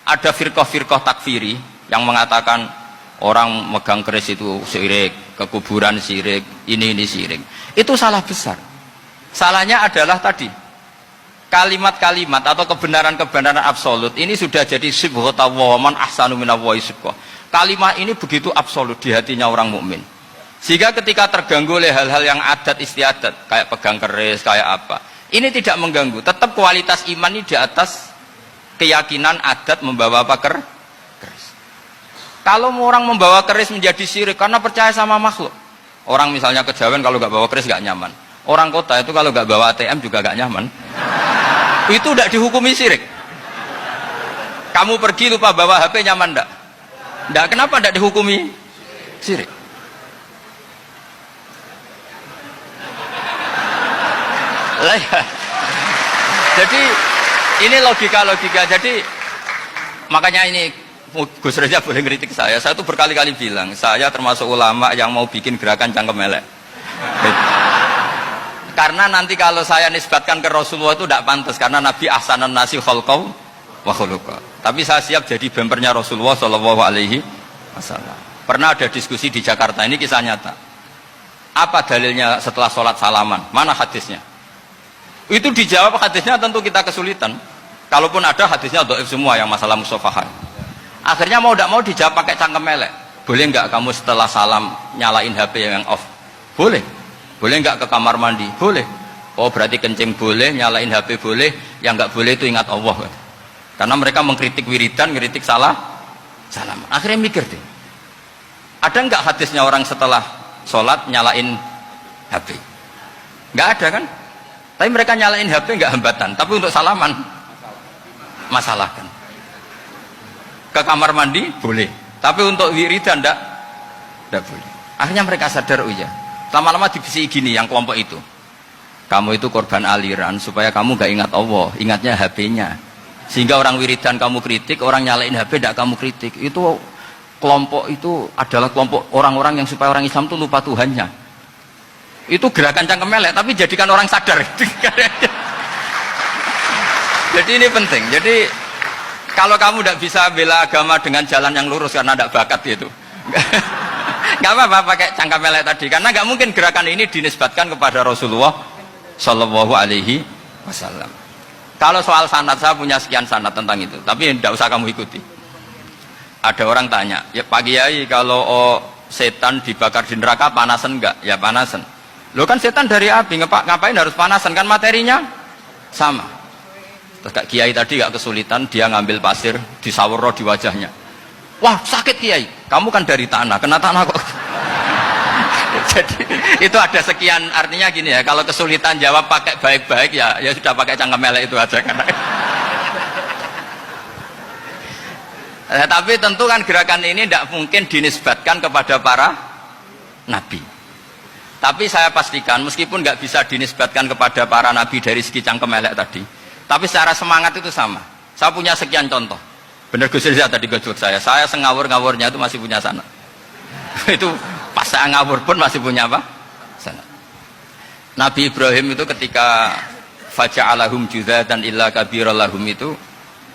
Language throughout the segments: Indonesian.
Ada firqah-firqah takfiri yang mengatakan orang megang keris itu syirik, ke kuburan syirik, ini syirik. Itu salah besar. Salahnya adalah tadi kalimat-kalimat atau kebenaran-kebenaran absolut ini sudah jadi sibghatallahi man ahsanu minallahi sibghah. Kalimat ini begitu absolut di hatinya orang mukmin. Sehingga ketika terganggu oleh hal-hal yang adat istiadat, kayak pegang keris, kayak apa, ini tidak mengganggu. Tetap kualitas iman ini di atas keyakinan adat membawa apa keris. Kalau orang membawa keris menjadi syirik karena percaya sama makhluk. Orang misalnya kejawen kalau nggak bawa keris nggak nyaman. Orang kota itu kalau nggak bawa ATM juga nggak nyaman. Itu tidak dihukumi syirik. Kamu pergi lupa bawa HP nyaman enggak? Enggak, kenapa tidak dihukumi syirik? Jadi ini logika-logika. Jadi makanya ini Gus Reza boleh ngeritik saya. Saya tuh berkali-kali bilang, saya termasuk ulama yang mau bikin gerakan cangkem elek. Karena nanti kalau saya nisbatkan ke Rasulullah itu tidak pantas, karena Nabi ahsanan nasi khalqaw wa khuluqa. Tapi saya siap jadi bempernya Rasulullah Shallallahu Alaihi Wasallam. Pernah ada diskusi di Jakarta, ini kisah nyata. Apa dalilnya setelah sholat salaman? Mana hadisnya? Itu dijawab hadisnya tentu kita kesulitan. Kalaupun ada hadisnya dhaif semua yang masalah musafahan. Akhirnya mau tidak mau dijawab pakai cangkem elek. Boleh nggak kamu setelah salam nyalain HP yang off? Boleh. Boleh nggak ke kamar mandi? Boleh. Oh berarti kencing boleh, nyalain HP boleh, yang nggak boleh itu ingat Allah. Karena mereka mengkritik wiridan, mengkritik salam. Akhirnya mikir deh, ada nggak hadisnya orang setelah sholat nyalain HP? Nggak ada kan? Tapi mereka nyalain HP nggak hambatan, tapi untuk salaman masalah kan? Ke kamar mandi boleh, tapi untuk wiridan nggak boleh. Akhirnya mereka sadar, oh iya. Lama-lama dibisi gini yang kelompok itu, kamu itu korban aliran supaya kamu gak ingat Allah, ingatnya HP-nya. Sehingga orang wiridan kamu kritik, orang nyalain HP tidak kamu kritik. Itu kelompok itu adalah kelompok orang-orang yang supaya orang Islam itu lupa Tuhannya. Itu gerakan cangkem elek, tapi jadikan orang sadar. Jadi ini penting. Jadi kalau kamu tidak bisa bela agama dengan jalan yang lurus karena tidak bakat itu, nggak apa-apa pakai cangkem elek tadi, karena nggak mungkin gerakan ini dinisbatkan kepada Rasulullah Shallallahu Alaihi Wasallam. Kalau soal sanad, saya punya sekian sanad tentang itu, tapi tidak usah kamu ikuti. Ada orang tanya, ya Pak Kiai, kalau setan dibakar di neraka panasan enggak? Ya panasan. Lo kan setan dari api, ngapain harus panasan? Kan materinya sama. Terus Kak Kiai tadi gak kesulitan, dia ngambil pasir, disawero di wajahnya. Wah sakit Kiai, kamu kan dari tanah, kena tanah kok. Jadi itu ada sekian, artinya gini ya, kalau kesulitan jawab pakai baik-baik ya sudah pakai cangkem elek itu aja kan. Tapi tentu kan gerakan ini tidak mungkin dinisbatkan kepada para nabi. Tapi saya pastikan meskipun nggak bisa dinisbatkan kepada para nabi dari segi cangkem elek tadi, tapi secara semangat itu sama. Saya punya sekian contoh. Bener Gus Riza tadi gojok saya ngawur-ngawurnya itu masih punya sanad. Itu pas saya ngawur pun masih punya apa? Sanad. Nabi Ibrahim itu ketika faja'alahum juzatan illa kabirallahum itu,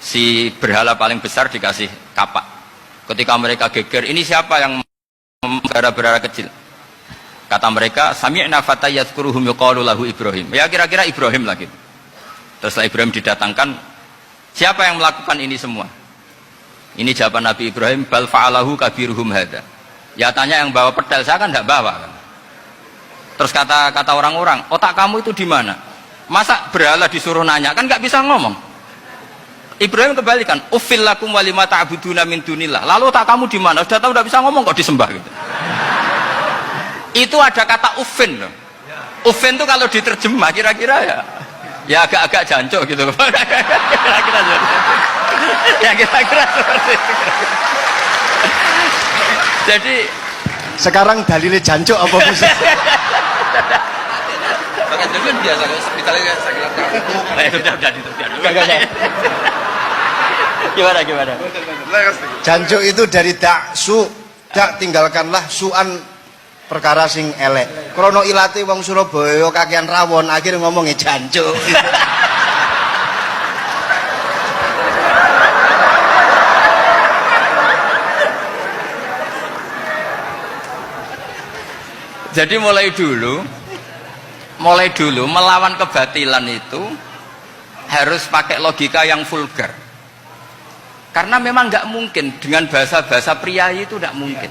si berhala paling besar dikasih kapak. Ketika mereka geger, ini siapa yang berhala-berhala kecil? Kata mereka, sami'na fatay yadhkuruhum yuqalu lahu Ibrahim. Ya kira-kira Ibrahim lagi. Terus setelah Ibrahim didatangkan, siapa yang melakukan ini semua? Ini jawaban Nabi Ibrahim, bal fa'alahu kabiruhum hadza. Ya tanya yang bawa pedal, saya kan tidak bawa kan. Terus kata orang-orang, otak kamu itu di mana? Masa berhala disuruh nanya, kan nggak bisa ngomong. Ibrahim kebalikan, uffil lakum walima ta'buduna min dunillah. Lalu otak kamu di mana? Sudah tahu tidak bisa ngomong kok disembah gitu. Itu ada kata uffin loh. Uffin itu kalau diterjemah kira-kira ya agak-agak jancuk gitu. Kira-kira seperti itu. Jadi sekarang dalilnya jancuk apa musik? pakai jancuk biasa kalau hospitalnya saya kira gimana? Jancuk itu dari daksu, dak tinggalkanlah suan perkara sing elek. Krono ilate wong Surabaya kakean rawon, akhirnya ngomongnya jancuk. Jadi mulai dulu melawan kebatilan itu harus pakai logika yang vulgar. Karena memang nggak mungkin dengan bahasa-bahasa priayi itu nggak mungkin.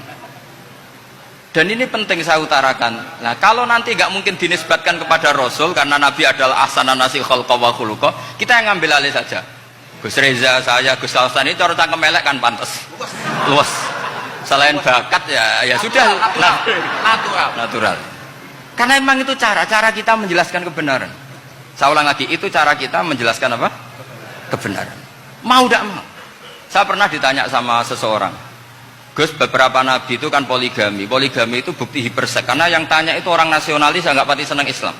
Dan ini penting saya utarakan. Nah, kalau nanti nggak mungkin dinisbatkan kepada Rasul karena Nabi adalah ahsanan nasi khalqa wa khuluqa, kita yang ngambil alih saja. Gus Reza, saya, Gus Alsan ini cara cangkem elek kan pantas. Luas. Selain bakat ya sudah natural. Karena memang itu cara kita menjelaskan kebenaran. Saya ulang lagi, itu cara kita menjelaskan apa? Kebenaran. Mau tidak mau. Saya pernah ditanya sama seseorang, Gus, beberapa nabi itu kan poligami. Poligami itu bukti hipersek. Karena yang tanya itu orang nasionalis yang nggak pati senang Islam.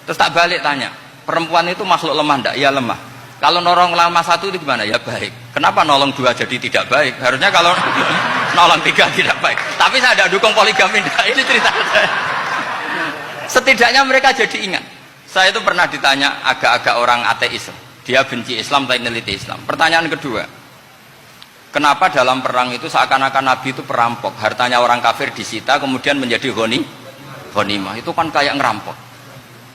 Terus tak balik tanya, perempuan itu makhluk lemah enggak? Ya lemah. Kalau nolong lama satu itu gimana? Ya baik. Kenapa nolong dua jadi tidak baik? Harusnya kalau nolong tiga tidak baik. Tapi saya tidak dukung poligami. Ini cerita saya. Setidaknya mereka jadi ingat. Saya itu pernah ditanya agak-agak orang ateis. Dia benci Islam tapi meneliti Islam. Pertanyaan kedua, kenapa dalam perang itu seakan-akan Nabi itu perampok, hartanya orang kafir disita kemudian menjadi ghanimah? Itu kan kayak ngerampok.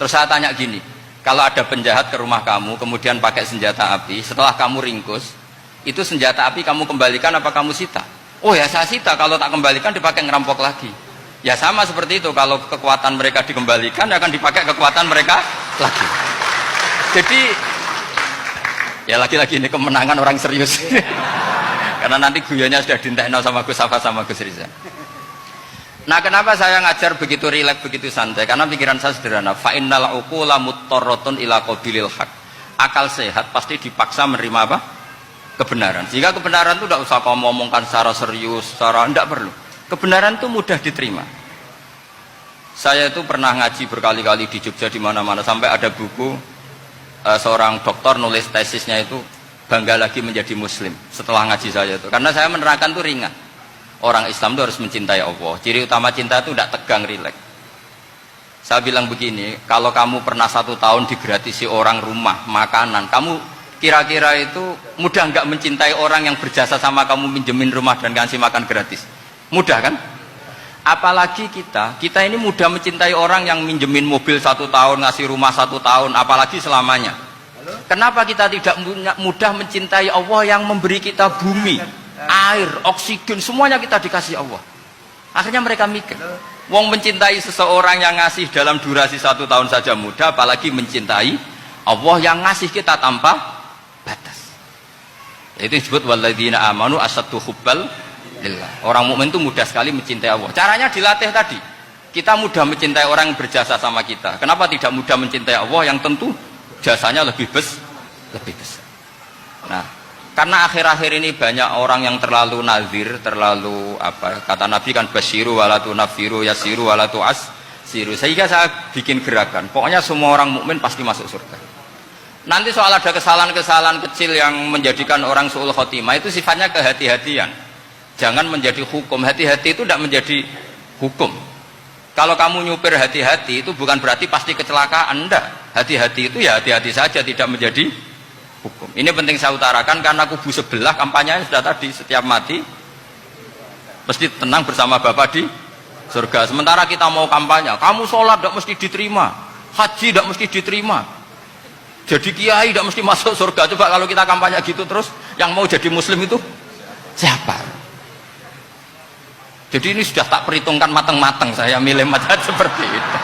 Terus saya tanya gini, kalau ada penjahat ke rumah kamu kemudian pakai senjata api, setelah kamu ringkus, itu senjata api kamu kembalikan apa kamu sita? Oh ya saya sita, kalau tak kembalikan dipakai ngerampok lagi. Ya sama seperti itu, kalau kekuatan mereka dikembalikan akan dipakai kekuatan mereka lagi. Jadi ya lagi-lagi ini kemenangan orang serius. Karena nanti guyanya sudah dintekno sama Gus Safa sama Gus Riza. Nah, kenapa saya ngajar begitu rileks, begitu santai? Karena pikiran saya sederhana. Fa innal uqula muttarratun ila qabilil haq. Akal sehat pasti dipaksa menerima apa? Kebenaran. Jika kebenaran itu tidak usah kamu ngomongkan secara serius, secara tidak perlu. Kebenaran itu mudah diterima. Saya itu pernah ngaji berkali-kali di Jogja di mana-mana sampai ada buku seorang dokter nulis tesisnya itu bangga lagi menjadi muslim setelah ngaji saya itu. Karena saya menerangkan itu ringan. Orang Islam itu harus mencintai Allah. Ciri utama cinta itu tidak tegang, rileks. Saya bilang begini, kalau kamu pernah 1 tahun digratisi orang rumah, makanan, kamu kira-kira itu mudah nggak mencintai orang yang berjasa sama kamu minjemin rumah dan kasih makan gratis? Mudah kan? Apalagi kita ini mudah mencintai orang yang minjemin mobil 1 tahun, ngasih rumah 1 tahun, apalagi selamanya. Kenapa kita tidak mudah mencintai Allah yang memberi kita bumi, air, oksigen, semuanya kita dikasih Allah? Akhirnya mereka mikir, wong mencintai seseorang yang ngasih dalam durasi 1 tahun saja mudah, apalagi mencintai Allah yang ngasih kita tanpa batas. Itu disebut walladzina amanu asaddu hubbal lillah. Orang mukmin itu mudah sekali mencintai Allah. Caranya dilatih tadi. Kita mudah mencintai orang yang berjasa sama kita. Kenapa tidak mudah mencintai Allah yang tentu jasanya lebih besar. Nah, karena akhir-akhir ini banyak orang yang terlalu nazir, terlalu apa? Kata Nabi kan basyiru walatu nafiru yasiru walatu asiru. Sehingga saya bikin gerakan. Pokoknya semua orang mukmin pasti masuk surga. Nanti soal ada kesalahan-kesalahan kecil yang menjadikan orang su'ul khotimah itu sifatnya kehati-hatian. Jangan menjadi hukum. Hati-hati itu tidak menjadi hukum. Kalau kamu nyupir hati-hati itu bukan berarti pasti kecelakaan. Enggak. Hati-hati itu ya hati-hati saja, tidak menjadi hukum. Ini penting saya utarakan karena kubu sebelah kampanyenya sudah tadi, setiap mati mesti tenang bersama Bapak di surga. Sementara kita mau kampanye, kamu sholat tidak mesti diterima, haji tidak mesti diterima, jadi kiai tidak mesti masuk surga. Coba kalau kita kampanye gitu terus, yang mau jadi muslim itu siapa? Jadi ini sudah tak perhitungkan matang-matang, saya milih macam seperti itu.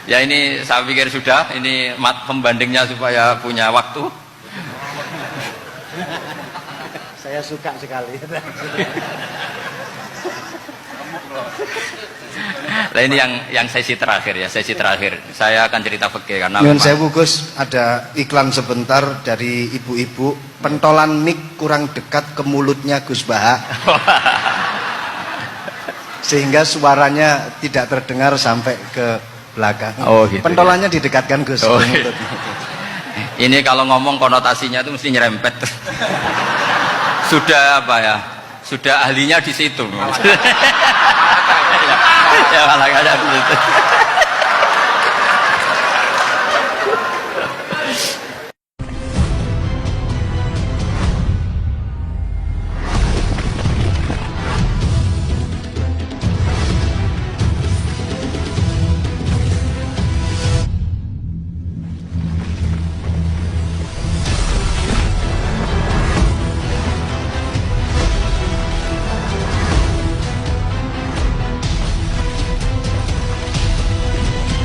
Ya ini saya pikir sudah, ini pembandingnya supaya punya waktu. Saya suka sekali. Nah ini yang sesi terakhir ya, sesi terakhir. Saya akan cerita fikih karena Nyun sewu Gus, ada iklan sebentar dari ibu-ibu. Pentolan mic kurang dekat ke mulutnya Gus Baha. Sehingga suaranya tidak terdengar sampai ke belakang. Oh, gitu, pentolannya ya? Didekatkan Gus. Oh, gitu. Ini kalau ngomong konotasinya itu mesti nyerempet. Sudah apa ya? Sudah ahlinya di situ. Ya malah ada gitu.